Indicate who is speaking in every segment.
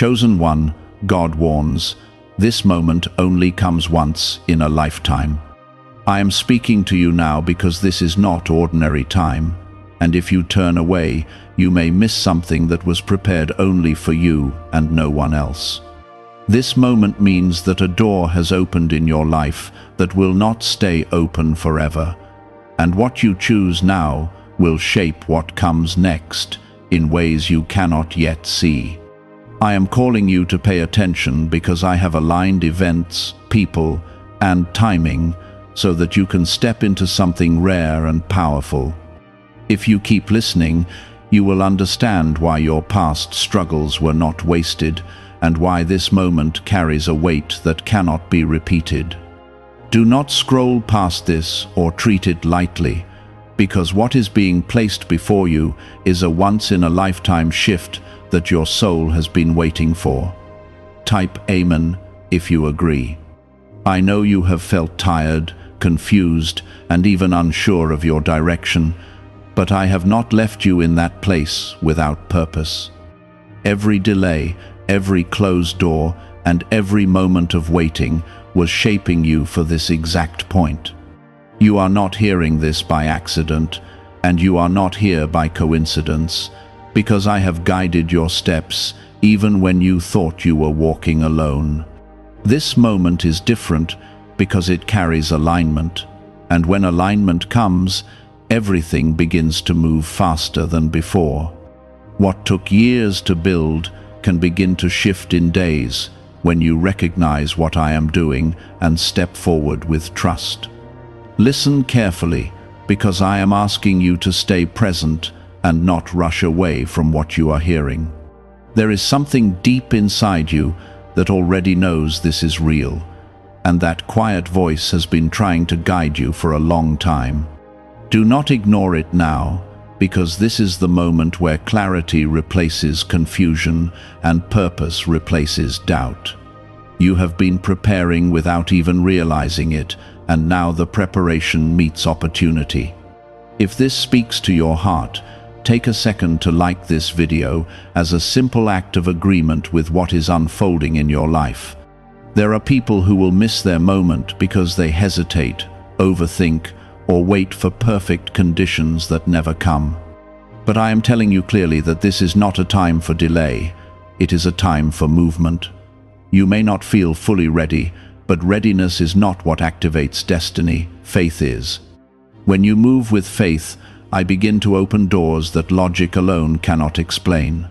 Speaker 1: Chosen one, God warns, this moment only comes once in a lifetime. I am speaking to you now because this is not ordinary time, and if you turn away, you may miss something that was prepared only for you and no one else. This moment means that a door has opened in your life that will not stay open forever, and what you choose now will shape what comes next in ways you cannot yet see. I am calling you to pay attention because I have aligned events, people, and timing so that you can step into something rare and powerful. If you keep listening, you will understand why your past struggles were not wasted and why this moment carries a weight that cannot be repeated. Do not scroll past this or treat it lightly, because what is being placed before you is a once-in-a-lifetime shift that your soul has been waiting for. Type Amen if you agree. I know you have felt tired, confused, and even unsure of your direction, but I have not left you in that place without purpose. Every delay, every closed door, and every moment of waiting was shaping you for this exact point. You are not hearing this by accident, and you are not here by coincidence, because I have guided your steps even when you thought you were walking alone. This moment is different because it carries alignment, and when alignment comes, everything begins to move faster than before. What took years to build can begin to shift in days when you recognize what I am doing and step forward with trust. Listen carefully, because I am asking you to stay present and not rush away from what you are hearing. There is something deep inside you that already knows this is real, and that quiet voice has been trying to guide you for a long time. Do not ignore it now, because this is the moment where clarity replaces confusion and purpose replaces doubt. You have been preparing without even realizing it, and now the preparation meets opportunity. If this speaks to your heart, take a second to like this video as a simple act of agreement with what is unfolding in your life. There are people who will miss their moment because they hesitate, overthink, or wait for perfect conditions that never come. But I am telling you clearly that this is not a time for delay. It is a time for movement. You may not feel fully ready, but readiness is not what activates destiny. Faith is. When you move with faith, I begin to open doors that logic alone cannot explain.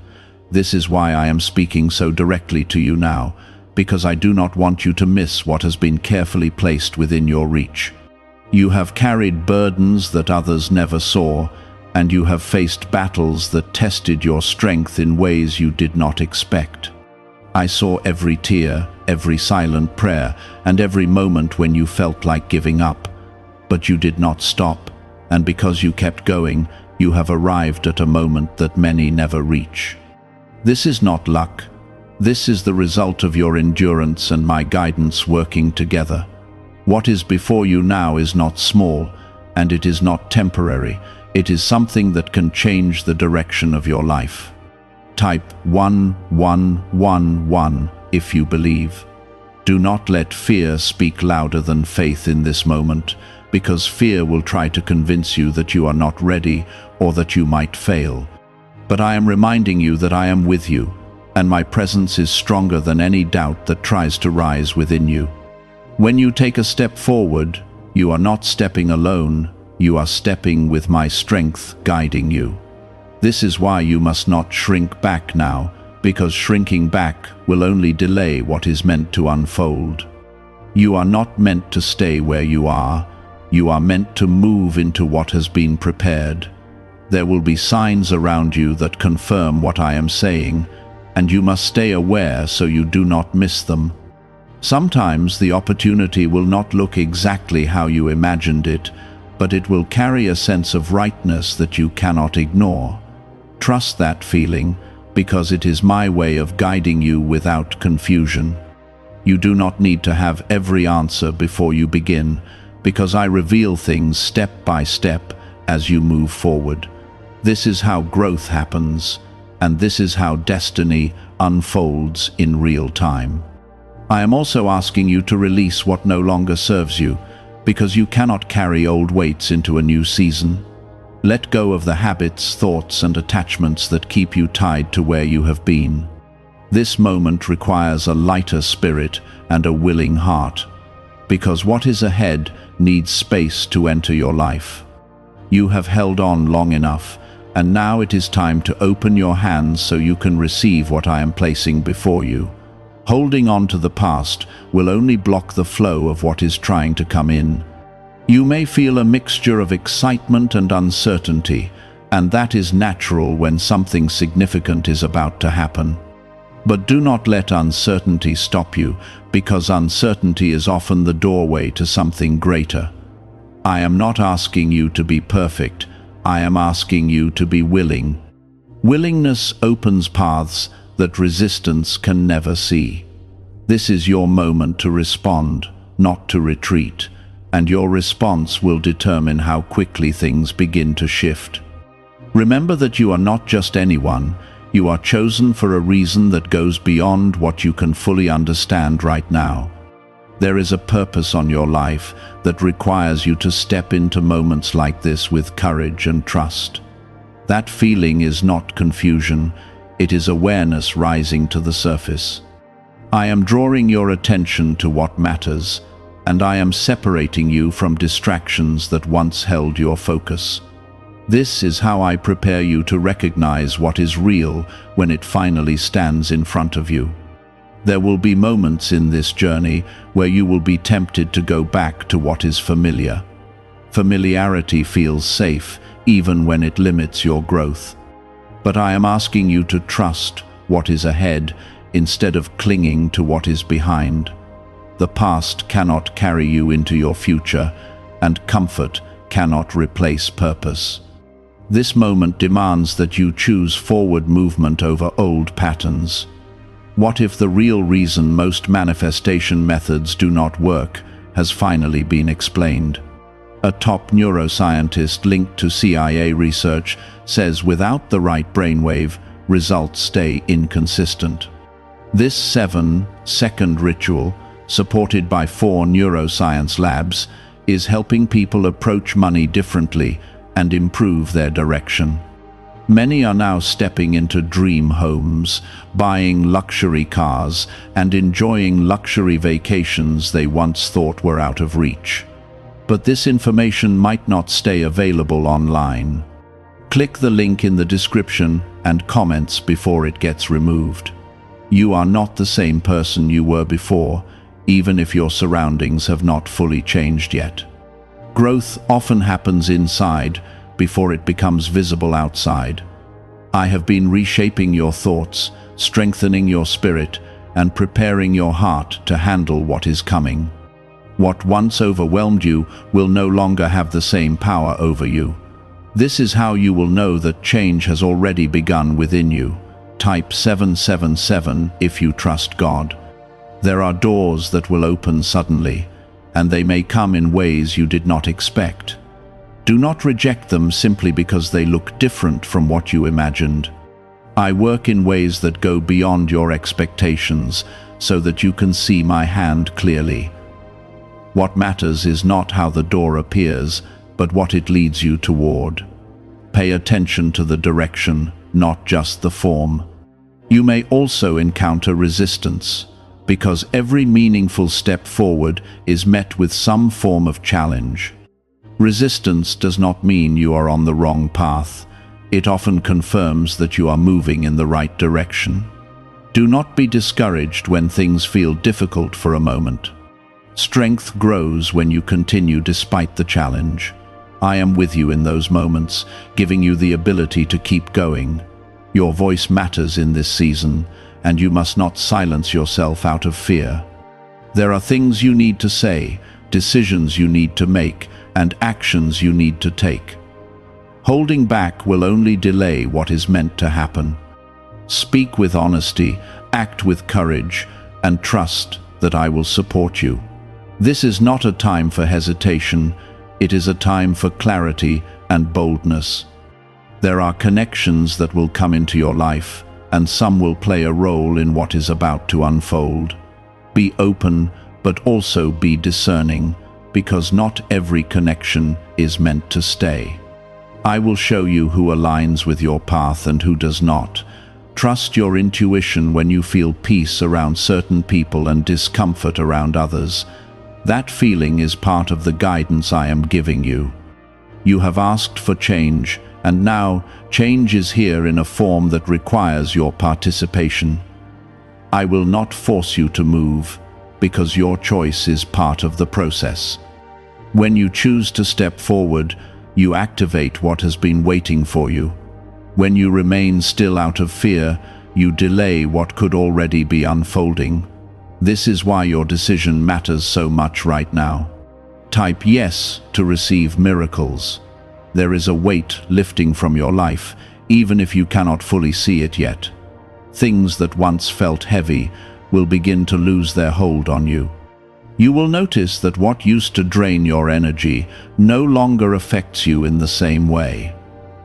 Speaker 1: This is why I am speaking so directly to you now, because I do not want you to miss what has been carefully placed within your reach. You have carried burdens that others never saw, and you have faced battles that tested your strength in ways you did not expect. I saw every tear, every silent prayer, and every moment when you felt like giving up. But you did not stop, and because you kept going, you have arrived at a moment that many never reach. This is not luck. This is the result of your endurance and my guidance working together. What is before you now is not small, and it is not temporary. It is something that can change the direction of your life. Type 1111 if you believe. Do not let fear speak louder than faith in this moment, because fear will try to convince you that you are not ready or that you might fail. But I am reminding you that I am with you, and my presence is stronger than any doubt that tries to rise within you. When you take a step forward, you are not stepping alone, you are stepping with my strength guiding you. This is why you must not shrink back now, because shrinking back will only delay what is meant to unfold. You are not meant to stay where you are meant to move into what has been prepared. There will be signs around you that confirm what I am saying, and you must stay aware so you do not miss them. Sometimes the opportunity will not look exactly how you imagined it, but it will carry a sense of rightness that you cannot ignore. Trust that feeling, because it is my way of guiding you without confusion. You do not need to have every answer before you begin, because I reveal things step by step as you move forward. This is how growth happens. and this is how destiny unfolds in real time. I am also asking you to release what no longer serves you, because you cannot carry old weights into a new season. Let go of the habits, thoughts, and attachments that keep you tied to where you have been. This moment requires a lighter spirit and a willing heart, because what is ahead needs space to enter your life. You have held on long enough, and now it is time to open your hands so you can receive what I am placing before you. Holding on to the past will only block the flow of what is trying to come in. You may feel a mixture of excitement and uncertainty, and that is natural when something significant is about to happen. But do not let uncertainty stop you, because uncertainty is often the doorway to something greater. I am not asking you to be perfect. I am asking you to be willing. Willingness opens paths that resistance can never see. This is your moment to respond, not to retreat, and your response will determine how quickly things begin to shift. Remember that you are not just anyone. You are chosen for a reason that goes beyond what you can fully understand right now. There is a purpose on your life that requires you to step into moments like this with courage and trust. That feeling is not confusion, it is awareness rising to the surface. I am drawing your attention to what matters, and I am separating you from distractions that once held your focus. This is how I prepare you to recognize what is real when it finally stands in front of you. There will be moments in this journey where you will be tempted to go back to what is familiar. Familiarity feels safe, even when it limits your growth. But I am asking you to trust what is ahead instead of clinging to what is behind. The past cannot carry you into your future, and comfort cannot replace purpose. This moment demands that you choose forward movement over old patterns. What if the real reason most manifestation methods do not work has finally been explained? A top neuroscientist linked to CIA research says without the right brainwave, results stay inconsistent. This 7-second ritual, supported by 4 neuroscience labs, is helping people approach money differently and improve their direction. Many are now stepping into dream homes, buying luxury cars, and enjoying luxury vacations they once thought were out of reach. But this information might not stay available online. Click the link in the description and comments before it gets removed. You are not the same person you were before, even if your surroundings have not fully changed yet. Growth often happens inside before it becomes visible outside. I have been reshaping your thoughts, strengthening your spirit, and preparing your heart to handle what is coming. What once overwhelmed you will no longer have the same power over you. This is how you will know that change has already begun within you. Type 777 if you trust God. There are doors that will open suddenly, and they may come in ways you did not expect. Do not reject them simply because they look different from what you imagined. I work in ways that go beyond your expectations so that you can see my hand clearly. What matters is not how the door appears, but what it leads you toward. Pay attention to the direction, not just the form. You may also encounter resistance, because every meaningful step forward is met with some form of challenge. Resistance does not mean you are on the wrong path. It often confirms that you are moving in the right direction. Do not be discouraged when things feel difficult for a moment. Strength grows when you continue despite the challenge. I am with you in those moments, giving you the ability to keep going. Your voice matters in this season, and you must not silence yourself out of fear. There are things you need to say, decisions you need to make, and actions you need to take. Holding back will only delay what is meant to happen. Speak with honesty, act with courage, and trust that I will support you. This is not a time for hesitation, it is a time for clarity and boldness. There are connections that will come into your life, and some will play a role in what is about to unfold. Be open, but also be discerning, because not every connection is meant to stay. I will show you who aligns with your path and who does not. Trust your intuition when you feel peace around certain people and discomfort around others. That feeling is part of the guidance I am giving you. You have asked for change, and now change is here in a form that requires your participation. I will not force you to move, because your choice is part of the process. When you choose to step forward, you activate what has been waiting for you. When you remain still out of fear, you delay what could already be unfolding. This is why your decision matters so much right now. Type yes to receive miracles. There is a weight lifting from your life, even if you cannot fully see it yet. Things that once felt heavy will begin to lose their hold on you. You will notice that what used to drain your energy no longer affects you in the same way.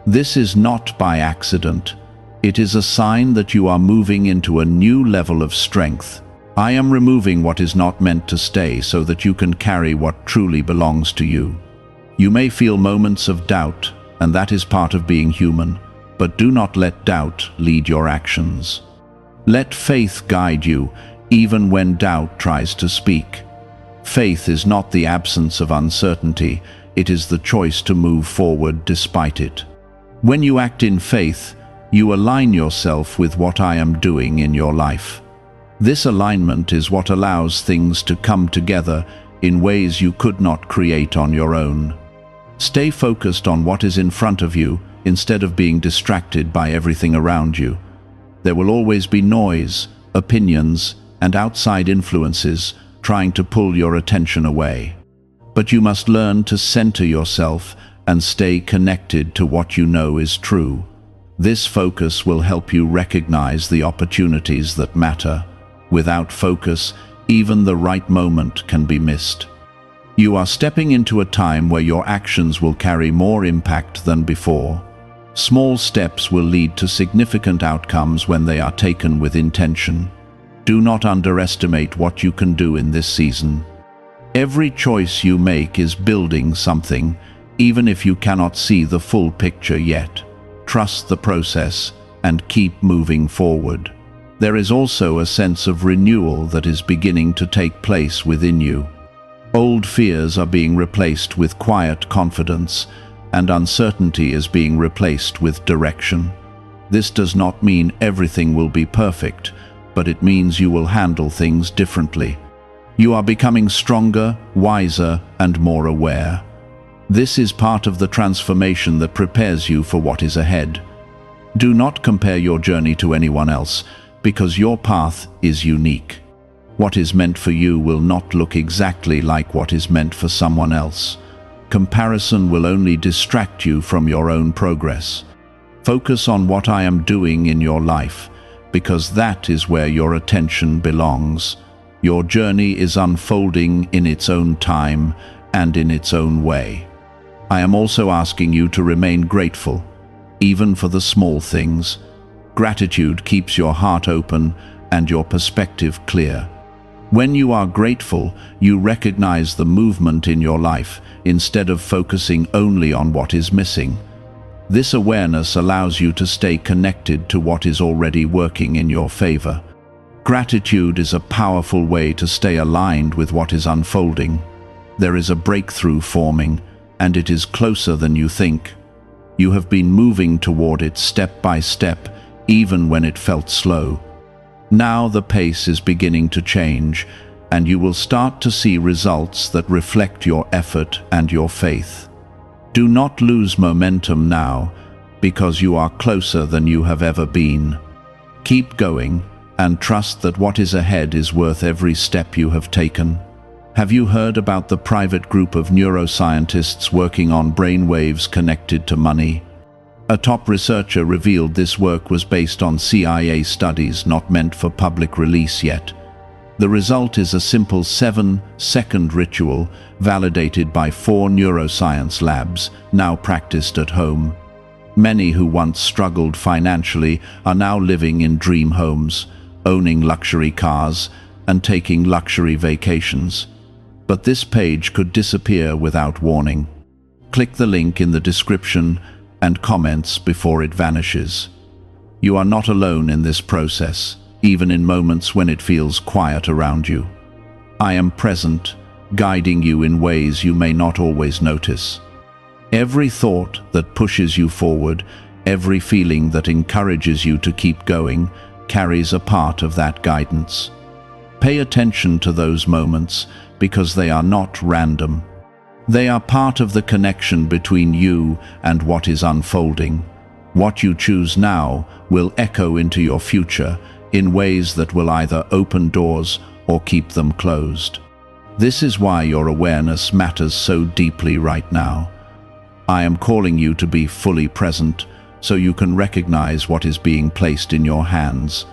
Speaker 1: This is not by accident. It is a sign that you are moving into a new level of strength. I am removing what is not meant to stay so that you can carry what truly belongs to you. You may feel moments of doubt, and that is part of being human, but do not let doubt lead your actions. Let faith guide you, even when doubt tries to speak. Faith is not the absence of uncertainty, it is the choice to move forward despite it. When you act in faith, you align yourself with what I am doing in your life. This alignment is what allows things to come together in ways you could not create on your own. Stay focused on what is in front of you instead of being distracted by everything around you. There will always be noise, opinions, and outside influences trying to pull your attention away. But you must learn to center yourself and stay connected to what you know is true. This focus will help you recognize the opportunities that matter. Without focus, even the right moment can be missed. You are stepping into a time where your actions will carry more impact than before. Small steps will lead to significant outcomes when they are taken with intention. Do not underestimate what you can do in this season. Every choice you make is building something, even if you cannot see the full picture yet. Trust the process and keep moving forward. There is also a sense of renewal that is beginning to take place within you. Old fears are being replaced with quiet confidence, and uncertainty is being replaced with direction. This does not mean everything will be perfect, but it means you will handle things differently. You are becoming stronger, wiser, and more aware. This is part of the transformation that prepares you for what is ahead. Do not compare your journey to anyone else, because your path is unique. What is meant for you will not look exactly like what is meant for someone else. Comparison will only distract you from your own progress. Focus on what I am doing in your life, because that is where your attention belongs. Your journey is unfolding in its own time and in its own way. I am also asking you to remain grateful, even for the small things. Gratitude keeps your heart open and your perspective clear. When you are grateful, you recognize the movement in your life instead of focusing only on what is missing. This awareness allows you to stay connected to what is already working in your favor. Gratitude is a powerful way to stay aligned with what is unfolding. There is a breakthrough forming, and it is closer than you think. You have been moving toward it step by step, even when it felt slow. Now the pace is beginning to change, and you will start to see results that reflect your effort and your faith. Do not lose momentum now, because you are closer than you have ever been. Keep going, and trust that what is ahead is worth every step you have taken. Have you heard about the private group of neuroscientists working on brainwaves connected to money? A top researcher revealed this work was based on CIA studies not meant for public release yet. The result is a simple 7-second ritual validated by 4 neuroscience labs, now practiced at home. Many who once struggled financially are now living in dream homes, owning luxury cars, and taking luxury vacations. But this page could disappear without warning. Click the link in the description and comments before it vanishes. You are not alone in this process, even in moments when it feels quiet around you. I am present, guiding you in ways you may not always notice. Every thought that pushes you forward, every feeling that encourages you to keep going, carries a part of that guidance. Pay attention to those moments because they are not random. They are part of the connection between you and what is unfolding. What you choose now will echo into your future in ways that will either open doors or keep them closed. This is why your awareness matters so deeply right now. I am calling you to be fully present so you can recognize what is being placed in your hands.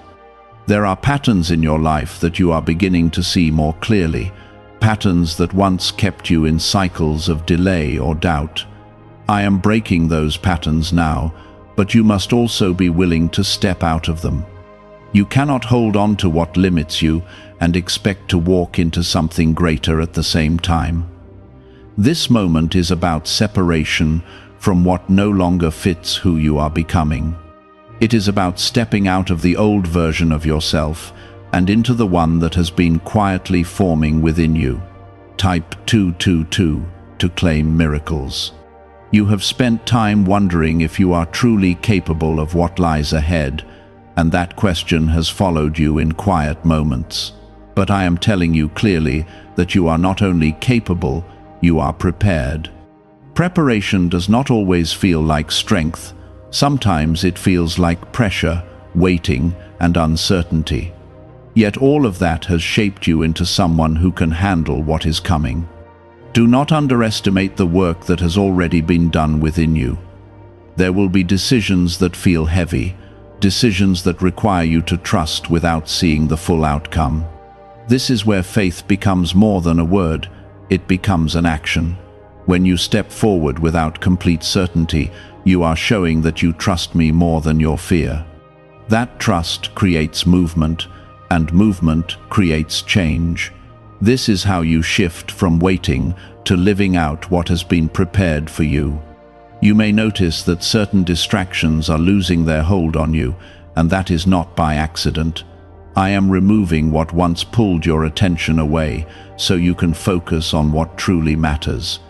Speaker 1: There are patterns in your life that you are beginning to see more clearly, patterns that once kept you in cycles of delay or doubt. I am breaking those patterns now, but you must also be willing to step out of them. You cannot hold on to what limits you and expect to walk into something greater at the same time. This moment is about separation from what no longer fits who you are becoming. It is about stepping out of the old version of yourself and into the one that has been quietly forming within you. Type 222 to claim miracles. You have spent time wondering if you are truly capable of what lies ahead, and that question has followed you in quiet moments. But I am telling you clearly that you are not only capable, you are prepared. Preparation does not always feel like strength. Sometimes it feels like pressure, waiting, and uncertainty. Yet all of that has shaped you into someone who can handle what is coming. Do not underestimate the work that has already been done within you. There will be decisions that feel heavy, decisions that require you to trust without seeing the full outcome. This is where faith becomes more than a word, it becomes an action. When you step forward without complete certainty, you are showing that you trust me more than your fear. That trust creates movement, and movement creates change. This is how you shift from waiting to living out what has been prepared for you. You may notice that certain distractions are losing their hold on you, and that is not by accident. I am removing what once pulled your attention away so you can focus on what truly matters.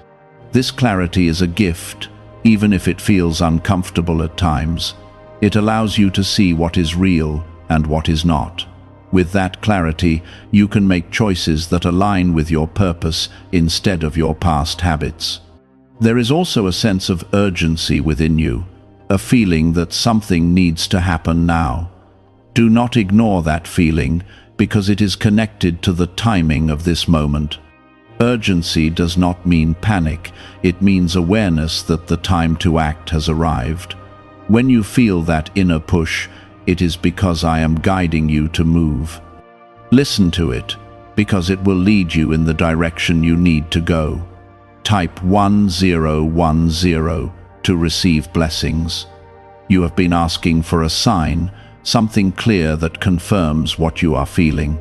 Speaker 1: This clarity is a gift, even if it feels uncomfortable at times. It allows you to see what is real and what is not. With that clarity, you can make choices that align with your purpose instead of your past habits. There is also a sense of urgency within you, a feeling that something needs to happen now. Do not ignore that feeling because it is connected to the timing of this moment. Urgency does not mean panic, it means awareness that the time to act has arrived. When you feel that inner push, it is because I am guiding you to move. Listen to it, because it will lead you in the direction you need to go. Type 1010 to receive blessings. You have been asking for a sign, something clear that confirms what you are feeling.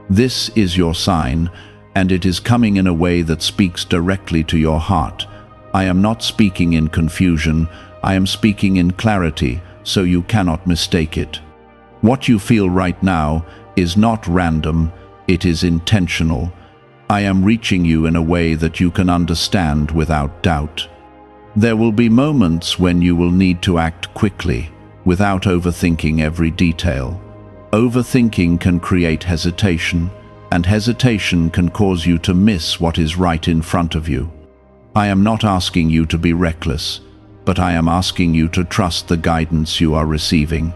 Speaker 1: This is your sign, and it is coming in a way that speaks directly to your heart. I am not speaking in confusion, I am speaking in clarity, so you cannot mistake it. What you feel right now is not random, it is intentional. I am reaching you in a way that you can understand without doubt. There will be moments when you will need to act quickly, without overthinking every detail. Overthinking can create hesitation, and hesitation can cause you to miss what is right in front of you. I am not asking you to be reckless, but I am asking you to trust the guidance you are receiving.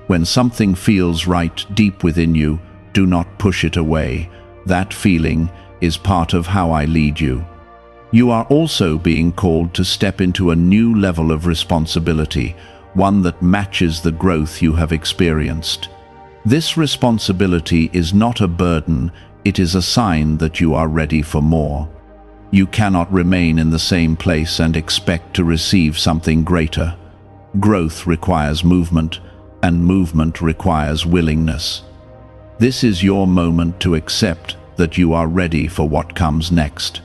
Speaker 1: When something feels right deep within you, do not push it away. That feeling is part of how I lead you. You are also being called to step into a new level of responsibility, one that matches the growth you have experienced. This responsibility is not a burden, it is a sign that you are ready for more. You cannot remain in the same place and expect to receive something greater. Growth requires movement, and movement requires willingness. This is your moment to accept that you are ready for what comes next.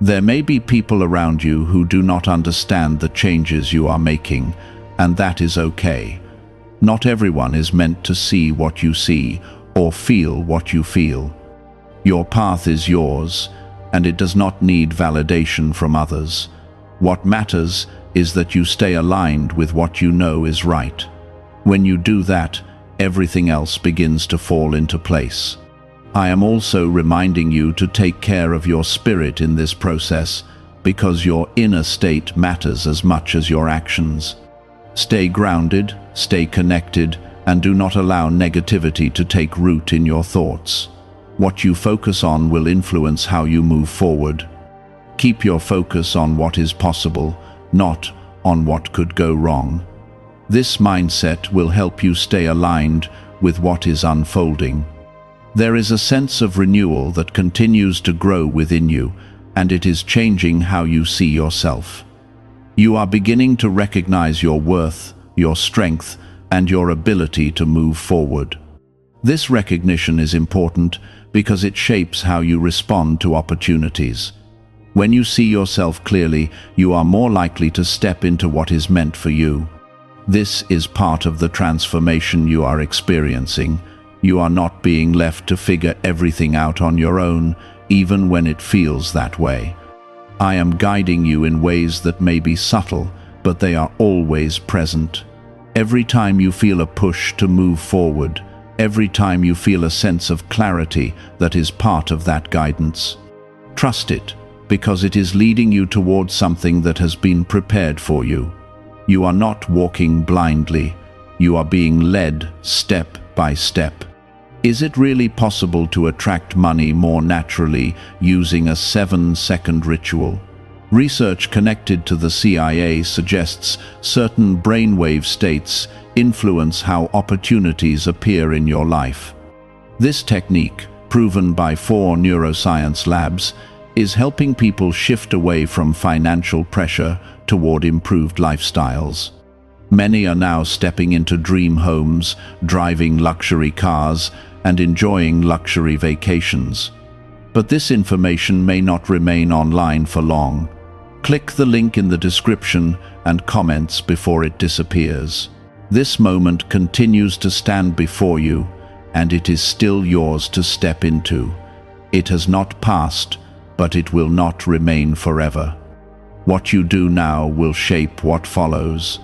Speaker 1: There may be people around you who do not understand the changes you are making, and that is okay. Not everyone is meant to see what you see or feel what you feel. Your path is yours, and it does not need validation from others. What matters is that you stay aligned with what you know is right. When you do that, everything else begins to fall into place. I am also reminding you to take care of your spirit in this process, because your inner state matters as much as your actions. Stay grounded, stay connected, and do not allow negativity to take root in your thoughts. What you focus on will influence how you move forward. Keep your focus on what is possible, not on what could go wrong. This mindset will help you stay aligned with what is unfolding. There is a sense of renewal that continues to grow within you, and it is changing how you see yourself. You are beginning to recognize your worth, your strength, and your ability to move forward. This recognition is important because it shapes how you respond to opportunities. When you see yourself clearly, you are more likely to step into what is meant for you. This is part of the transformation you are experiencing. You are not being left to figure everything out on your own, even when it feels that way. I am guiding you in ways that may be subtle, but they are always present. Every time you feel a push to move forward, every time you feel a sense of clarity that is part of that guidance, trust it, because it is leading you towards something that has been prepared for you. You are not walking blindly. You are being led step by step. Is it really possible to attract money more naturally using a 7-second ritual? Research connected to the CIA suggests certain brainwave states influence how opportunities appear in your life. This technique, proven by 4 neuroscience labs, is helping people shift away from financial pressure toward improved lifestyles. Many are now stepping into dream homes, driving luxury cars, and enjoying luxury vacations. But this information may not remain online for long. Click the link in the description and comments before it disappears. This moment continues to stand before you, and it is still yours to step into. It has not passed, but it will not remain forever. What you do now will shape what follows,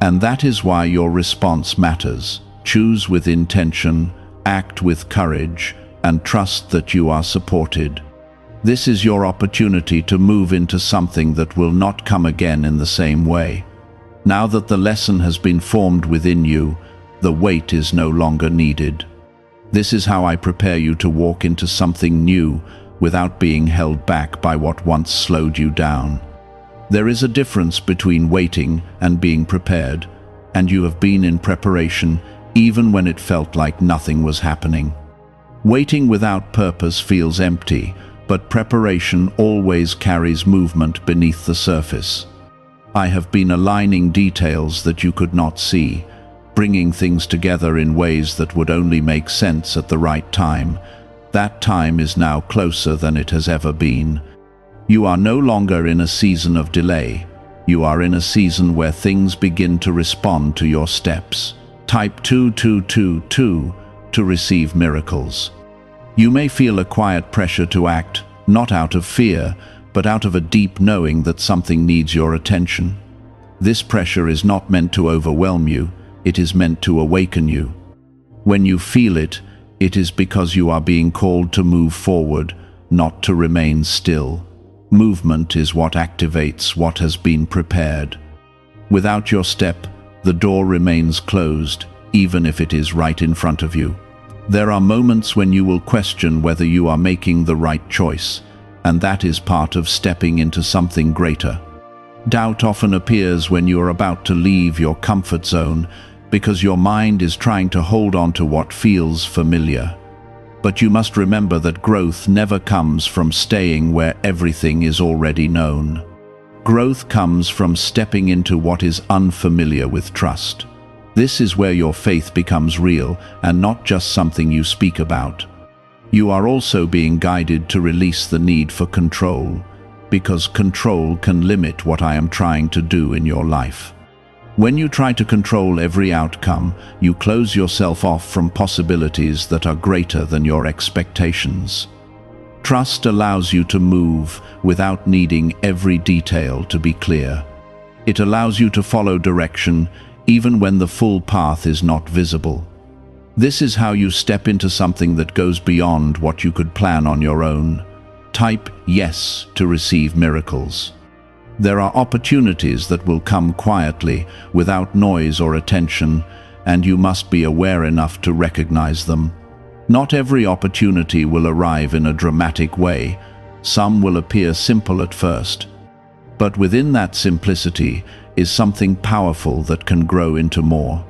Speaker 1: and that is why your response matters. Choose with intention, act with courage, and trust that you are supported. This is your opportunity to move into something that will not come again in the same way. Now that the lesson has been formed within you, the weight is no longer needed. This is how I prepare you to walk into something new without being held back by what once slowed you down. There is a difference between waiting and being prepared, and you have been in preparation even when it felt like nothing was happening. Waiting without purpose feels empty, but preparation always carries movement beneath the surface. I have been aligning details that you could not see, bringing things together in ways that would only make sense at the right time. That time is now closer than it has ever been. You are no longer in a season of delay. You are in a season where things begin to respond to your steps. Type 2222 to receive miracles. You may feel a quiet pressure to act, not out of fear, but out of a deep knowing that something needs your attention. This pressure is not meant to overwhelm you, it is meant to awaken you. When you feel it, it is because you are being called to move forward, not to remain still. Movement is what activates what has been prepared. Without your step, the door remains closed, even if it is right in front of you. There are moments when you will question whether you are making the right choice, and that is part of stepping into something greater. Doubt often appears when you are about to leave your comfort zone, because your mind is trying to hold on to what feels familiar. But you must remember that growth never comes from staying where everything is already known. Growth comes from stepping into what is unfamiliar with trust. This is where your faith becomes real and not just something you speak about. You are also being guided to release the need for control, because control can limit what I am trying to do in your life. When you try to control every outcome, you close yourself off from possibilities that are greater than your expectations. Trust allows you to move without needing every detail to be clear. It allows you to follow direction even when the full path is not visible. This is how you step into something that goes beyond what you could plan on your own. Type yes to receive miracles. There are opportunities that will come quietly, without noise or attention, and you must be aware enough to recognize them. Not every opportunity will arrive in a dramatic way. Some will appear simple at first. But within that simplicity is something powerful that can grow into more.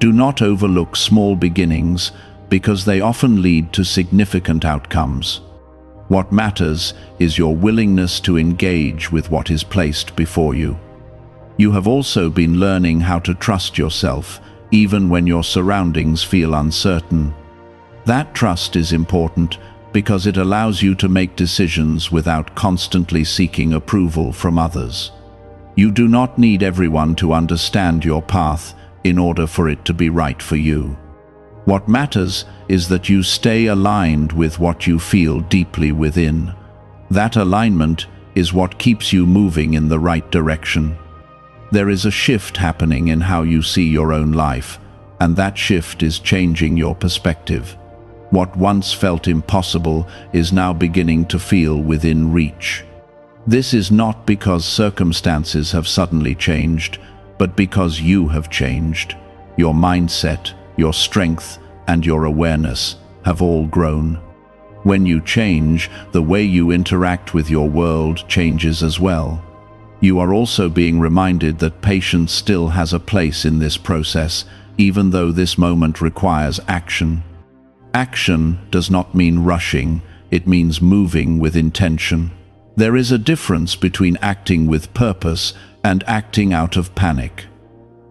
Speaker 1: Do not overlook small beginnings, because they often lead to significant outcomes. What matters is your willingness to engage with what is placed before you. You have also been learning how to trust yourself, even when your surroundings feel uncertain. That trust is important because it allows you to make decisions without constantly seeking approval from others. You do not need everyone to understand your path in order for it to be right for you. What matters is that you stay aligned with what you feel deeply within. That alignment is what keeps you moving in the right direction. There is a shift happening in how you see your own life, and that shift is changing your perspective. What once felt impossible is now beginning to feel within reach. This is not because circumstances have suddenly changed, but because you have changed. Your mindset, your strength, and your awareness have all grown. When you change, the way you interact with your world changes as well. You are also being reminded that patience still has a place in this process, even though this moment requires action. Action does not mean rushing, it means moving with intention. There is a difference between acting with purpose and acting out of panic.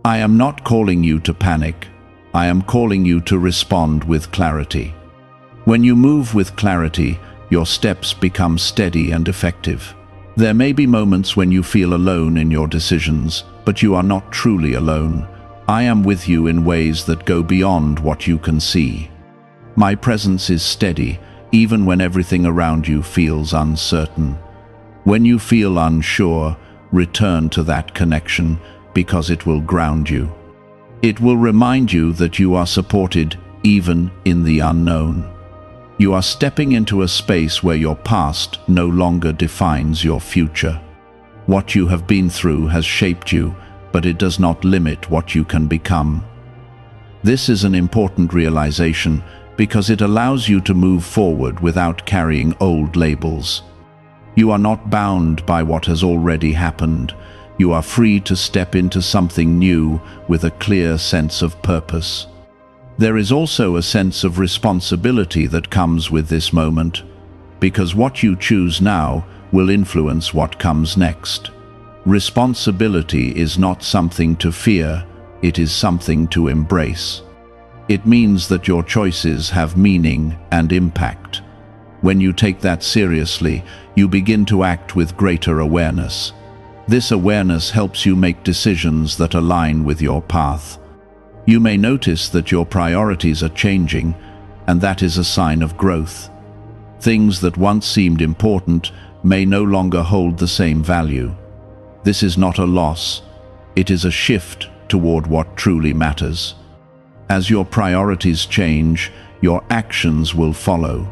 Speaker 1: I am not calling you to panic. I am calling you to respond with clarity. When you move with clarity, your steps become steady and effective. There may be moments when you feel alone in your decisions, but you are not truly alone. I am with you in ways that go beyond what you can see. My presence is steady, even when everything around you feels uncertain. When you feel unsure, return to that connection, because it will ground you. It will remind you that you are supported even in the unknown. You are stepping into a space where your past no longer defines your future. What you have been through has shaped you, but it does not limit what you can become. This is an important realization because it allows you to move forward without carrying old labels. You are not bound by what has already happened. You are free to step into something new with a clear sense of purpose. There is also a sense of responsibility that comes with this moment, because what you choose now will influence what comes next. Responsibility is not something to fear, it is something to embrace. It means that your choices have meaning and impact. When you take that seriously, you begin to act with greater awareness. This awareness helps you make decisions that align with your path. You may notice that your priorities are changing, and that is a sign of growth. Things that once seemed important may no longer hold the same value. This is not a loss, it is a shift toward what truly matters. As your priorities change, your actions will follow.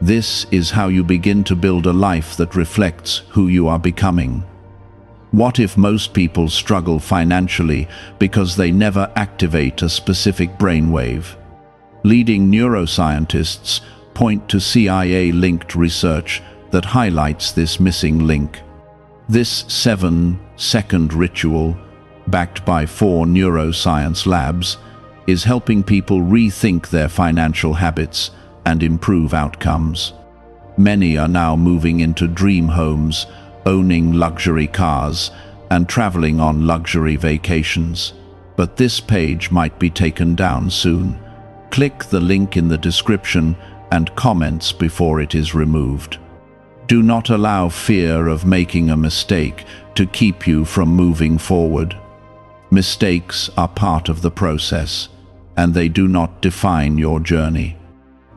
Speaker 1: This is how you begin to build a life that reflects who you are becoming. What if most people struggle financially because they never activate a specific brainwave? Leading neuroscientists point to CIA-linked research that highlights this missing link. This 7-second ritual, backed by 4 neuroscience labs, is helping people rethink their financial habits and improve outcomes. Many are now moving into dream homes, owning luxury cars, and traveling on luxury vacations. But this page might be taken down soon. Click the link in the description and comments before it is removed. Do not allow fear of making a mistake to keep you from moving forward. Mistakes are part of the process, and they do not define your journey.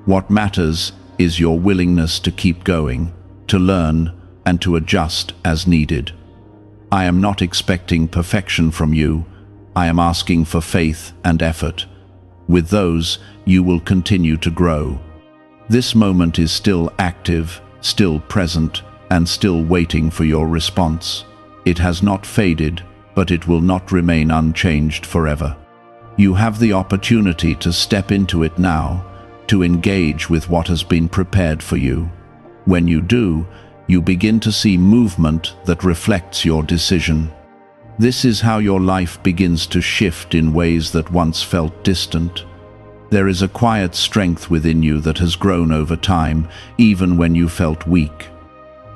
Speaker 1: What matters is your willingness to keep going, to learn, and to adjust as needed. I am not expecting perfection from you. I am asking for faith and effort. With those, you will continue to grow. This moment is still active, still present, and still waiting for your response. It has not faded, but it will not remain unchanged forever. You have the opportunity to step into it now, to engage with what has been prepared for you. When you do, you begin to see movement that reflects your decision. This is how your life begins to shift in ways that once felt distant. There is a quiet strength within you that has grown over time, even when you felt weak.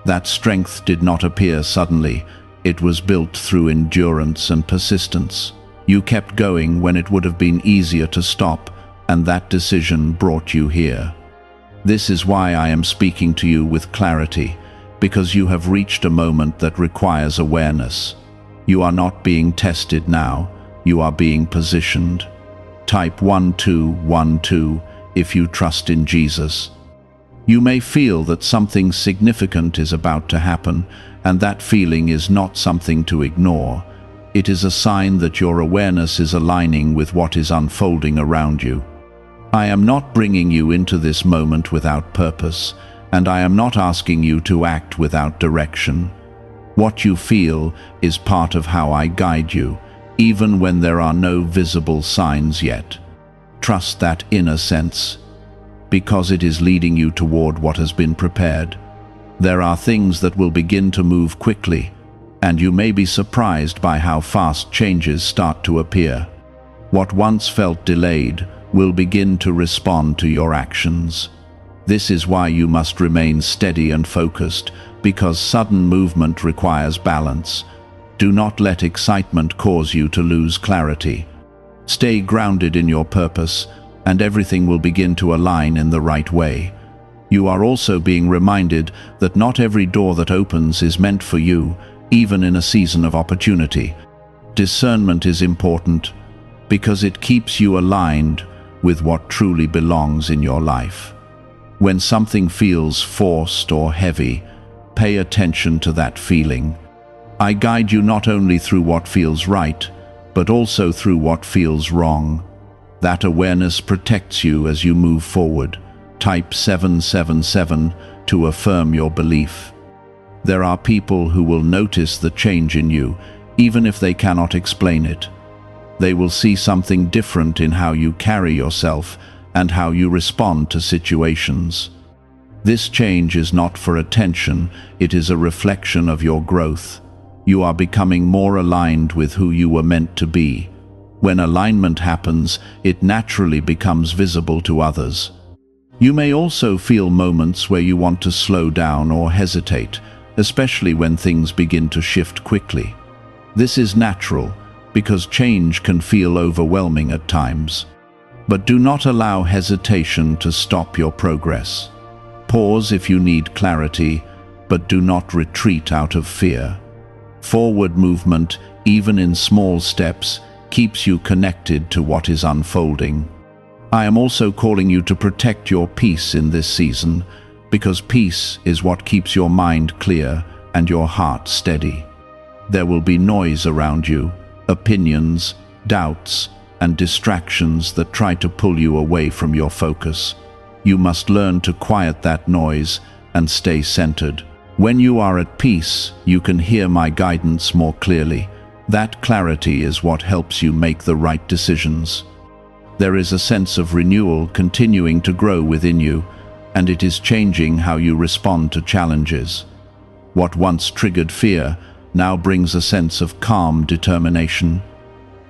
Speaker 1: That strength did not appear suddenly. It was built through endurance and persistence. You kept going when it would have been easier to stop, and that decision brought you here. This is why I am speaking to you with clarity, because you have reached a moment that requires awareness. You are not being tested now, you are being positioned. Type 1212 if you trust in Jesus. You may feel that something significant is about to happen, and that feeling is not something to ignore. It is a sign that your awareness is aligning with what is unfolding around you. I am not bringing you into this moment without purpose, and I am not asking you to act without direction. What you feel is part of how I guide you, even when there are no visible signs yet. Trust that inner sense, because it is leading you toward what has been prepared. There are things that will begin to move quickly, and you may be surprised by how fast changes start to appear. What once felt delayed will begin to respond to your actions. This is why you must remain steady and focused, because sudden movement requires balance. Do not let excitement cause you to lose clarity. Stay grounded in your purpose, and everything will begin to align in the right way. You are also being reminded that not every door that opens is meant for you, even in a season of opportunity. Discernment is important, because it keeps you aligned with what truly belongs in your life. When something feels forced or heavy, pay attention to that feeling. I guide you not only through what feels right, but also through what feels wrong. That awareness protects you as you move forward. Type 777 to affirm your belief. There are people who will notice the change in you, even if they cannot explain it. They will see something different in how you carry yourself and how you respond to situations. This change is not for attention, it is a reflection of your growth. You are becoming more aligned with who you were meant to be. When alignment happens, it naturally becomes visible to others. You may also feel moments where you want to slow down or hesitate, especially when things begin to shift quickly. This is natural, because change can feel overwhelming at times. But do not allow hesitation to stop your progress. Pause if you need clarity, but do not retreat out of fear. Forward movement, even in small steps, keeps you connected to what is unfolding. I am also calling you to protect your peace in this season, because peace is what keeps your mind clear and your heart steady. There will be noise around you, opinions, doubts, and distractions that try to pull you away from your focus. You must learn to quiet that noise and stay centered. When you are at peace, you can hear my guidance more clearly. That clarity is what helps you make the right decisions. There is a sense of renewal continuing to grow within you, and it is changing how you respond to challenges. What once triggered fear now brings a sense of calm determination.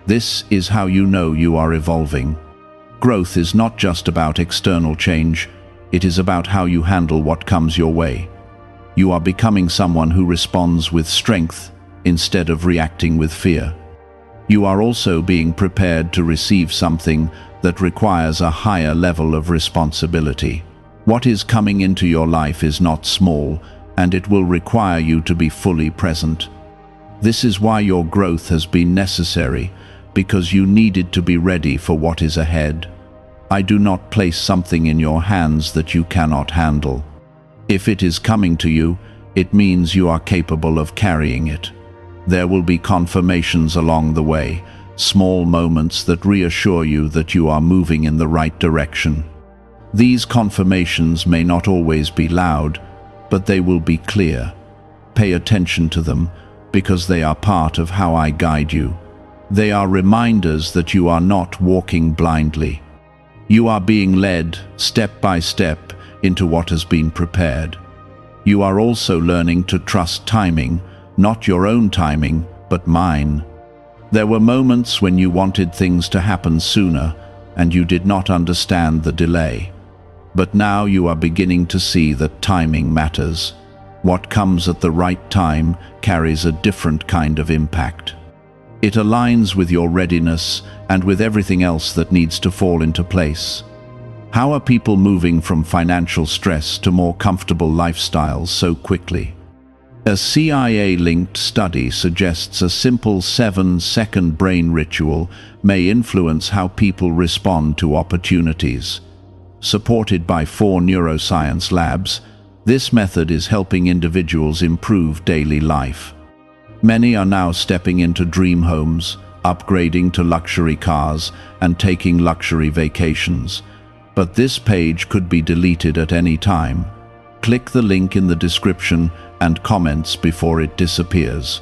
Speaker 1: This is how you know you are evolving. Growth is not just about external change, it is about how you handle what comes your way. You are becoming someone who responds with strength instead of reacting with fear. You are also being prepared to receive something that requires a higher level of responsibility. What is coming into your life is not small, and it will require you to be fully present. This is why your growth has been necessary, because you needed to be ready for what is ahead. I do not place something in your hands that you cannot handle. If it is coming to you, it means you are capable of carrying it. There will be confirmations along the way, small moments that reassure you that you are moving in the right direction. These confirmations may not always be loud, but they will be clear. Pay attention to them, because they are part of how I guide you. They are reminders that you are not walking blindly. You are being led, step by step, into what has been prepared. You are also learning to trust timing, not your own timing, but mine. There were moments when you wanted things to happen sooner, and you did not understand the delay. But now you are beginning to see that timing matters. What comes at the right time carries a different kind of impact. It aligns with your readiness and with everything else that needs to fall into place. How are people moving from financial stress to more comfortable lifestyles so quickly? A CIA-linked study suggests a simple 7-second brain ritual may influence how people respond to opportunities. Supported by 4 neuroscience labs, this method is helping individuals improve daily life. Many are now stepping into dream homes, upgrading to luxury cars, and taking luxury vacations. But this page could be deleted at any time. Click the link in the description and comments before it disappears.